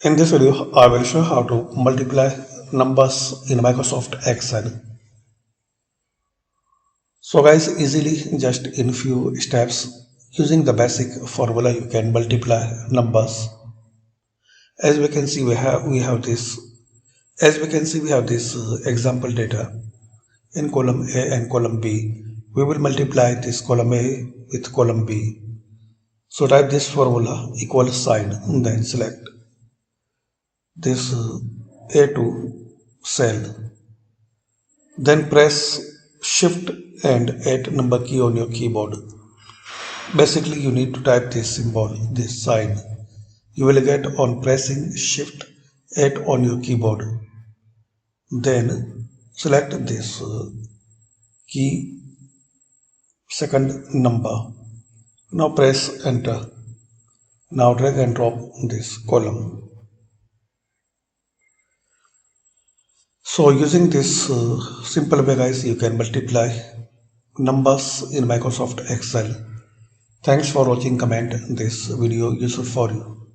In this video, I will show how to multiply numbers in Microsoft Excel. So guys, easily just in few steps using the basic formula you can multiply numbers. As we can see we have this example data in column A and column B. We will multiply this column A with column B. So type this formula equal sign, then select this A2 cell. Then press Shift and 8 number key on your keyboard. Basically, you need to type this symbol, this sign. You will get on pressing Shift 8 on your keyboard. Then select this key, second number. Now press Enter. Now drag and drop this column. So using this simple way guys, you can multiply numbers in Microsoft Excel. Thanks for watching. Comment this video useful for you.